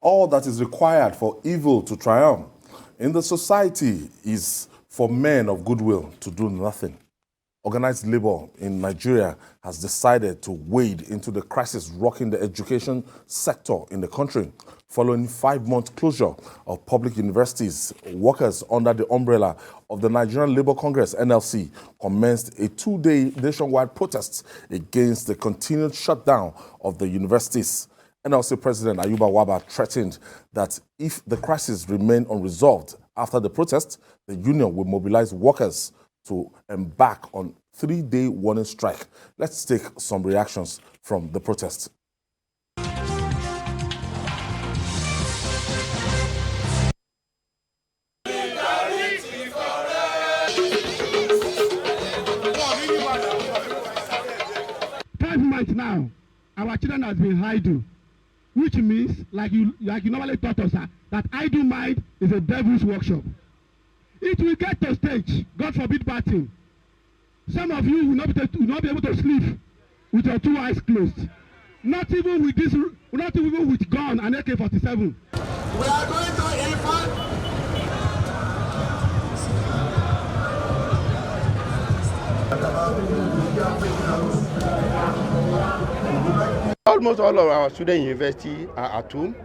All that is required for evil to triumph in the society is for men of goodwill to do nothing. Organized labor in Nigeria has decided to wade into the crisis rocking the education sector in the country. Following 5-month closure of public universities, workers under the umbrella of the Nigerian Labour Congress, NLC, commenced a 2-day nationwide protest against the continued shutdown of the universities. NLC President Ayuba Wabba threatened that if the crisis remained unresolved after the protest, the union will mobilize workers to embark on 3-day warning strike. Let's take some reactions from the protest. Now, our children has been idle, which means, like you normally taught us, that idle mind is a devil's workshop. It will get to stage, God forbid bad thing. Some of you will not be able to sleep with your 2 eyes closed. Not even with gun and AK-47. We are going to invite. Almost all of our students in university are at home,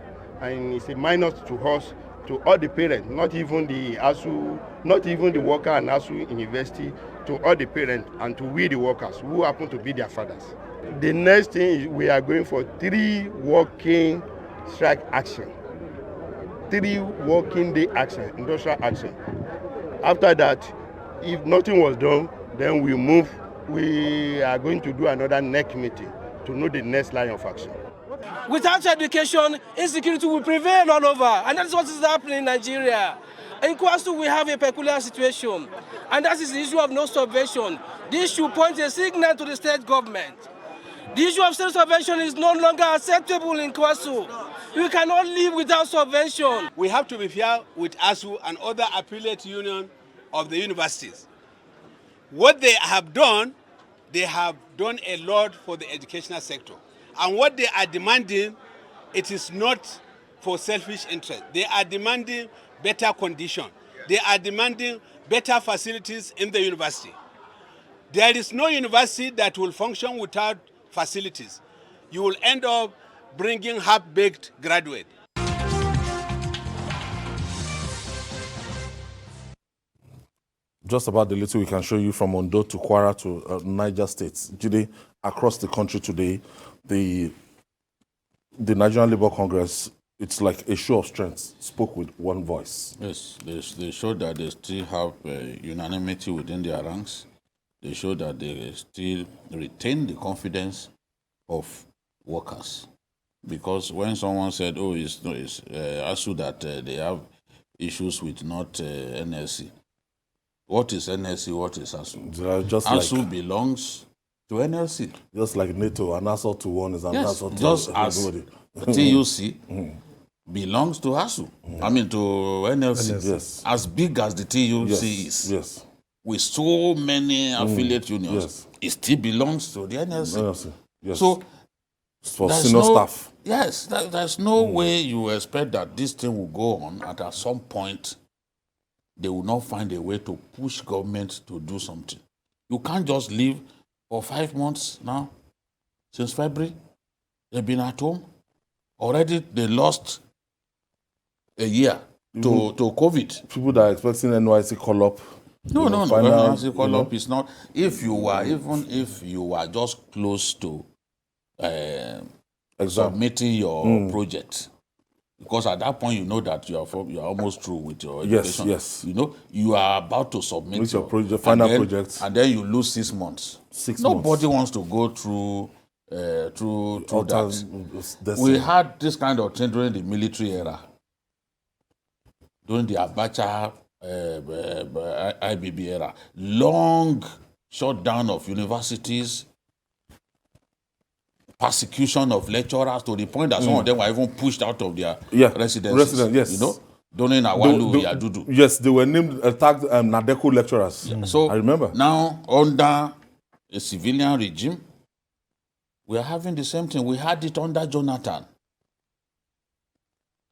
and it's a minus to us, to all the parents, not even the ASUU, not even the worker and ASUU university, to all the parents and to we the workers who happen to be their fathers. The next thing is we are going for 3 working strike action, 3 working day action, industrial action. After that, if nothing was done, then we move. We are going to do another NEC meeting to know the next line of action. Without education, insecurity will prevail all over, and that's what is happening in Nigeria. In KwaZulu, we have a peculiar situation, and that is the issue of no subvention. This should point a signal to the state government. The issue of state subvention is no longer acceptable in KwaZulu. We cannot live without subvention. We have to be fair with ASUU and other affiliate unions of the universities. What they have done a lot for the educational sector. And what they are demanding, it is not for selfish interest. They are demanding better conditions. They are demanding better facilities in the university. There is no university that will function without facilities. You will end up bringing half-baked graduates. Just about the little we can show you from Ondo to Kwara to Niger States. Today, across the country today, the Nigerian Labour Congress, it's like a show of strength, spoke with one voice. Yes, they showed that they still have unanimity within their ranks. They showed that they still retain the confidence of workers. Because when someone said, oh, it's ASUU that they have issues with, not NLC. What is NLC? What is ASUU? ASUU belongs to NLC. Just like NATO, an assault to one is an assault to just as everybody. TUC belongs to ASUU. I mean to NLC. Yes. As big as the TUC is. Yes. With so many affiliate unions, it still belongs to the NLC. Yes. So for senior staff. Yes, there's no way you expect that this thing will go on, and at some point they will not find a way to push government to do something. You can't just leave for 5 months now, since February. They've been at home. Already they lost a year to COVID. People that are expecting NYC call-up. No, NYC call-up is not. If you were just close to submitting your project, because at that point you know that you are almost through with your education. Yes. You know you are about to submit with your final project, and then you lose 6 months. Nobody wants to go through that. We had this kind of thing during the military era, during the Abacha IBB era. Long shutdown of universities, persecution of lecturers to the point that some of them were even pushed out of their residences. Yes. You know, during Awalu Yadudu. Yes, they were named attacked Nadeko lecturers. Yeah. So I remember. Now under a civilian regime, we are having the same thing. We had it under Jonathan.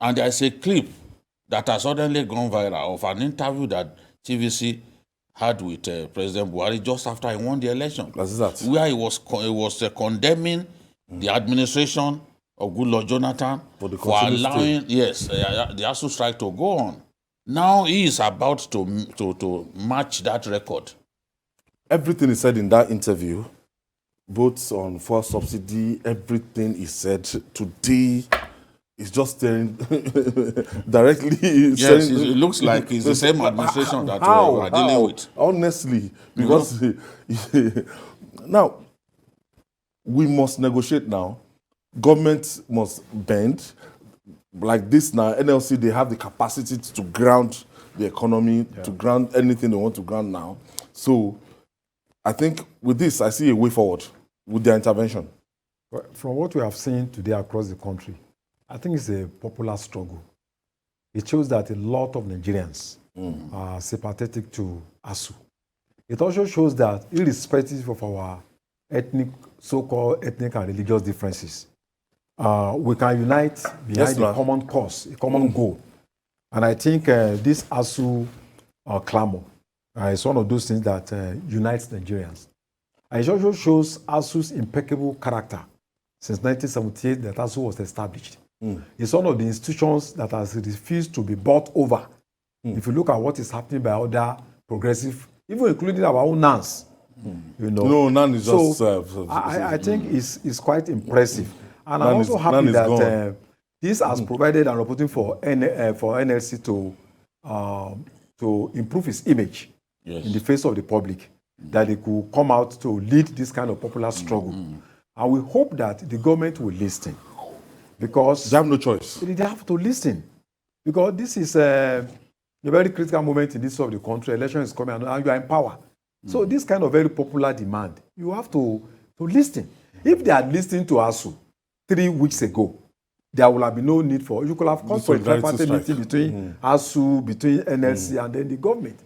And there's a clip that has suddenly gone viral of an interview that TVC had with President Buhari just after he won the election. That's that. Where he was condemning the administration of Goodluck Jonathan For the for continued allowing the ASUU strike to go on. Now he is about to match that record. Everything he said in that interview, both on fuel subsidy, everything he said today is just staring directly. Yes, it looks like it's the same administration that we're dealing with. Honestly, because now we must negotiate now. Government must bend. Like this now, NLC, they have the capacity to ground the economy, to ground anything they want to ground now. So I think with this, I see a way forward with their intervention. Well, from what we have seen today across the country, I think it's a popular struggle. It shows that a lot of Nigerians are sympathetic to ASUU. It also shows that irrespective of our so-called ethnic and religious differences, we can unite behind a common cause, a common goal. And I think this ASUU clamor is one of those things that unites Nigerians. And it also shows ASUU's impeccable character since 1978 that ASUU was established. It's one of the institutions that has refused to be bought over. If you look at what is happening by other progressive, even including our own NANS, you know. No, NAN is just... I think it's quite impressive. And I'm also happy that this has provided an opportunity for NLC to improve its image in the face of the public, that they could come out to lead this kind of popular struggle. And we hope that the government will listen, because they have no choice. They have to listen, because this is a very critical moment in this sort of the country. Election is coming and you are in power. So this kind of very popular demand, you have to listen. If they had listened to ASUU 3 weeks ago, there will have been no need for, you could have called for a tripartite meeting between ASUU, between NLC and then the government.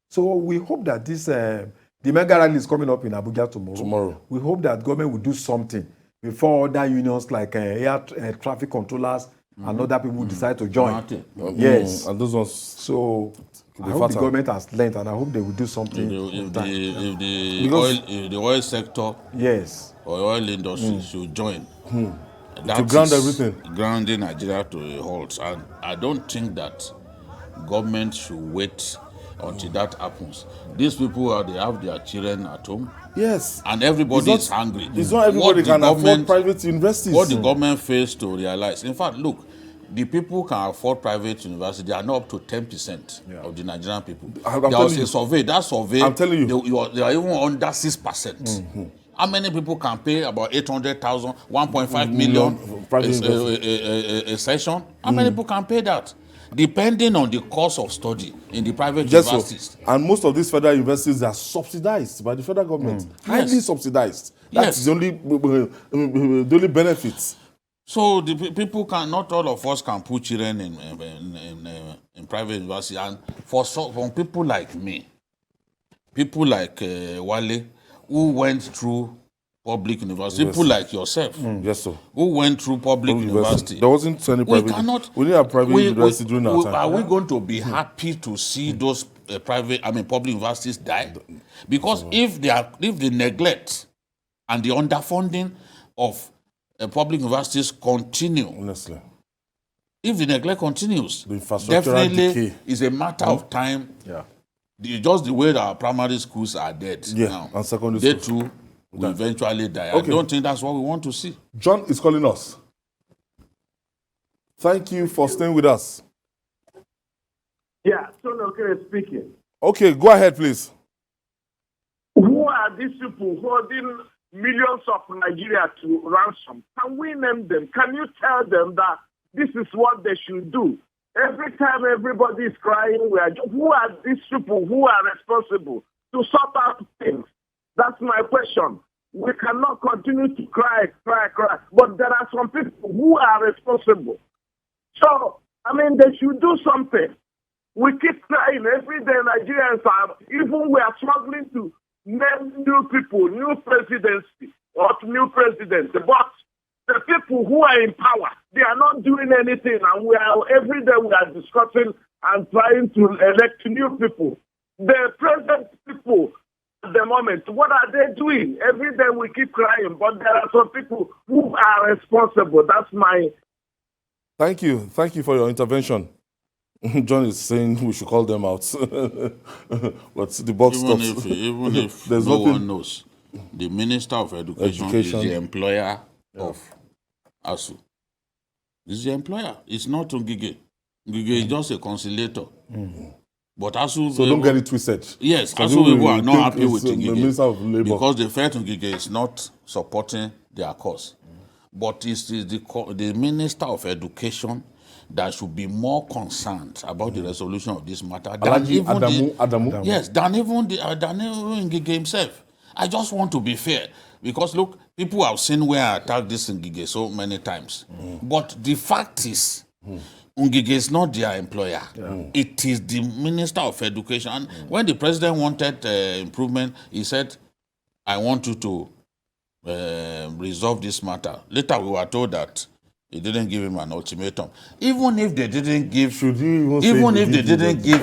So we hope that this, the mega rally is coming up in Abuja tomorrow. We hope that government will do something before other unions like air traffic controllers and other people decide to join. Yes. And those ones. So I hope the government has learned, and I hope they will do something. If the oil sector or oil industry should join, to ground everything. Grounding Nigeria to a halt. And I don't think that government should wait until that happens. These people, they have their children at home. Yes. And everybody is hungry. It's not everybody can afford private universities. What the government fails to realize. In fact, look, the people can afford private university. They are not up to 10% of the Nigerian people. There was a survey. That survey, I'm telling you, they are even under 6%. How many people can pay about 800,000, 1.5 million a session? How many people can pay that? Depending on the cost of study in the private universities. So. And most of these federal universities are subsidized by the federal government. Highly subsidized. That's the only benefits. So the people not all of us can put children in private university. And for people like me, people like Wale, who went through public university, people like yourself, who went through public university. There wasn't any private. We didn't have private university during our time. Are we going to be happy to see those public universities die? Because if the neglect and the underfunding of public universities continue, honestly, if the neglect continues, the definitely it's a matter of time. Just the way that our primary schools are dead now, and secondary they too will eventually die. I don't think that's what we want to see. John is calling us. Thank you for staying with us. Yeah, Son Okere speaking. Okay, go ahead, please. Who are these people holding millions of Nigeria to ransom? Can we name them? Can you tell them that this is what they should do? Every time everybody is crying, who are these people who are responsible to sort out things? That's my question. We cannot continue to cry. But there are some people who are responsible. So, they should do something. We keep crying every day. Nigerians even we are struggling to name new people, new presidency, or new president. But The people who are in power, they are not doing anything, and every day we are discussing and trying to elect new people. The present people at the moment, what are they doing? Every day we keep crying, but there are some people who are responsible. That's my... Thank you. Thank you for your intervention. John is saying we should call them out. But the box stops. Even if There's no nothing... one knows, the Minister of Education is the employer of ASUU. He's the employer. It's not Ngige. Ngige is just a conciliator. But ASUU... So don't get it twisted. Yes, ASUU people are not happy with the Minister of Ngige Labour. because they felt Ngige is not supporting their cause. But it's the Minister of Education that should be more concerned about the resolution of this matter than even Adamu. Yes, than even Ngige himself. I just want to be fair because look, people have seen where I attacked this Ngige so many times. But the fact is, Ngige is not their employer. It is the Minister of Education. And when the president wanted improvement, he said, I want you to resolve this matter. Later, we were told that he didn't give him an ultimatum. Even if they didn't give, give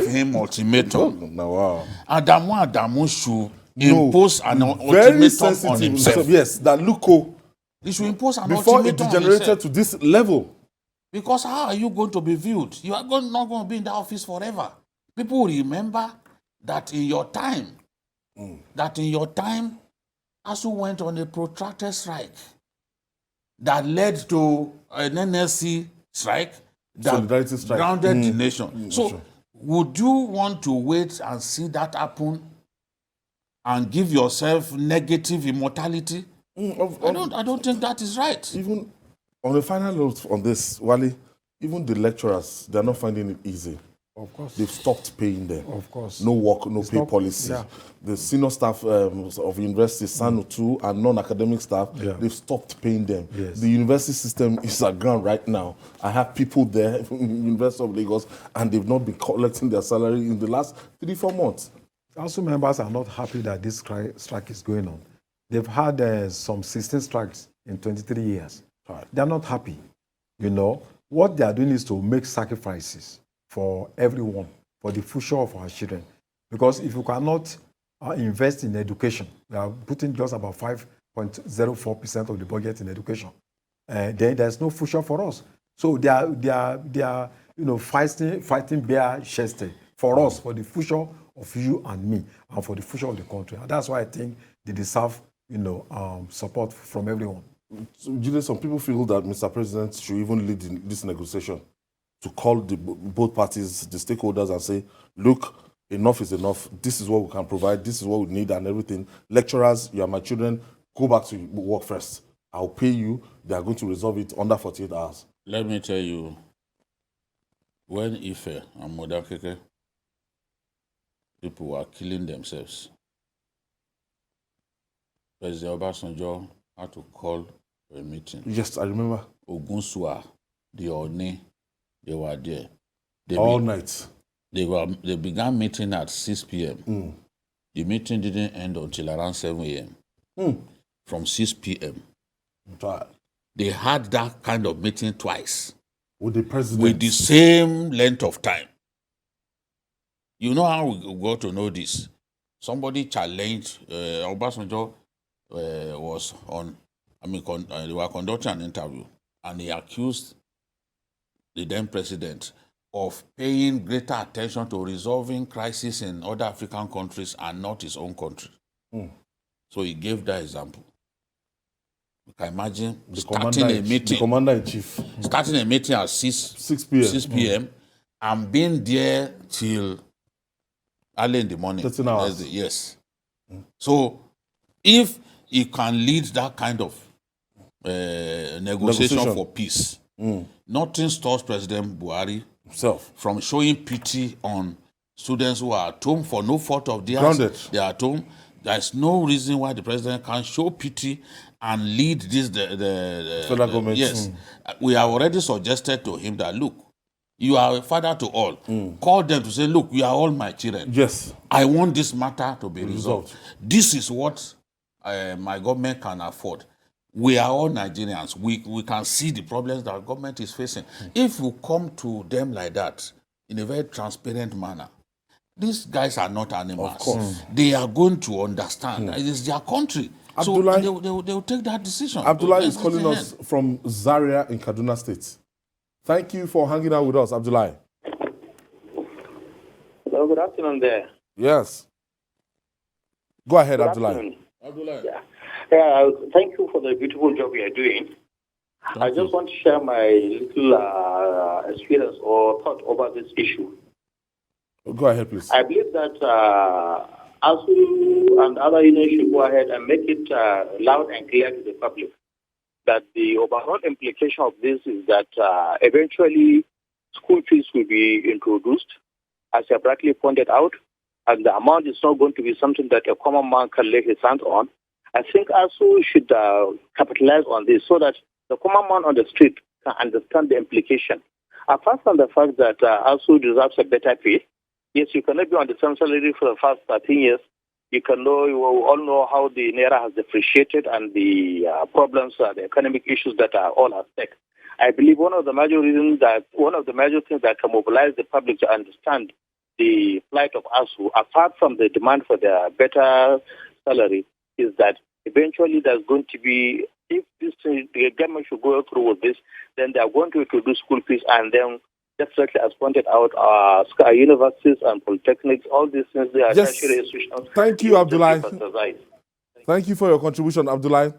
him ultimatum, Adamu should impose an ultimatum on himself. Yes, that Luko. He should impose an before ultimatum it degenerated to this level. Because how are you going to be viewed? You are not going to be in that office forever. People will remember that in your time, ASUU went on a protracted strike that led to an NLC strike that grounded the nation. So would you want to wait and see that happen and give yourself negative immortality? I don't think that is right. Even on the final note on this, Wally, even the lecturers, they're not finding it easy. Of course. They've stopped paying them. Of course. No work, no pay policy. Yeah. The senior staff of universities, SANU 2, and non-academic staff, they've stopped paying them. Yes. The university system is at ground right now. I have people there in University of Lagos, and they've not been collecting their salary in the last 3-4 months. ASUU members are not happy that this strike is going on. They've had some 16 strikes in 23 years. Right. They're not happy. You know, what they are doing is to make sacrifices for everyone, for the future of our children. Because if you cannot invest in education, we are putting just about 5.04% of the budget in education, then there's no future for us. So they are fighting bare-chested for us, for the future of you and me, and for the future of the country. And that's why I think they deserve, support from everyone. So, Julius, some people feel that Mr. President should even lead in this negotiation, to call both parties, the stakeholders, and say, look, enough is enough. This is what we can provide. This is what we need and everything. Lecturers, you are my children. Go back to work first. I'll pay you. They are going to resolve it under 48 hours. Let me tell you, when Ife and Modakeke, people were killing themselves, President Obasanjo had to call a meeting. Yes, I remember. Ogunsua, the Oni, they were there. All night. They began meeting at 6 p.m. The meeting didn't end until around 7 a.m. From 6 p.m. They had that kind of meeting twice. With the president? With the same length of time. You know how we got to know this? Somebody challenged, Obasanjo was on, they were conducting an interview, and he accused the then president of paying greater attention to resolving crises in other African countries and not his own country. So he gave that example. You can imagine the commander-in-chief starting a meeting at 6 p.m. and being there till early in the morning. 13 hours. Yes. So if he can lead that kind of negotiation for peace, nothing stops President Buhari himself from showing pity on students who are at home for no fault of theirs. Grounded. They are at home. There's no reason why the president can't show pity and lead this the federal government. Yes. We have already suggested to him that, look, you are a father to all. Call them to say, look, you are all my children. Yes. I want this matter to be resolved. This is what my government can afford. we are all Nigerians. We can see the problems that government is facing. If you come to them like that, in a very transparent manner, these guys are not animals. Of course. They are going to understand. It is their country. Abdullah, so they will take that decision. Abdullah is calling us from Zaria in Kaduna State. Thank you for hanging out with us, Abdullah. Hello, good afternoon there. Yes. Go ahead, Good Abdullah. afternoon. Abdullah. Yeah, thank you for the beautiful job you are doing. I just want to share my little experience or thought over this issue. Go ahead, please. I believe that ASUU and other unions should go ahead and make it loud and clear to the public that the overall implication of this is that eventually school fees will be introduced, as you have rightly pointed out, and the amount is not going to be something that a common man can lay his hands on. I think ASUU should capitalize on this so that the common man on the street can understand the implication. Apart from the fact that ASUU deserves a better pay, yes, you cannot be on the same salary for the past 13 years. You all know how the Naira has depreciated and the problems, the economic issues that are all at stake. I believe one of the major things that can mobilize the public to understand the plight of ASUU, apart from the demand for their better salary, is that eventually there's going to be, if the government should go through with this, then they are going to introduce school fees, and then definitely, as pointed out, universities and polytechnics, all these things, they are tertiary institutions. Thank you, Abdullah. Thank you for your contribution, Abdullah.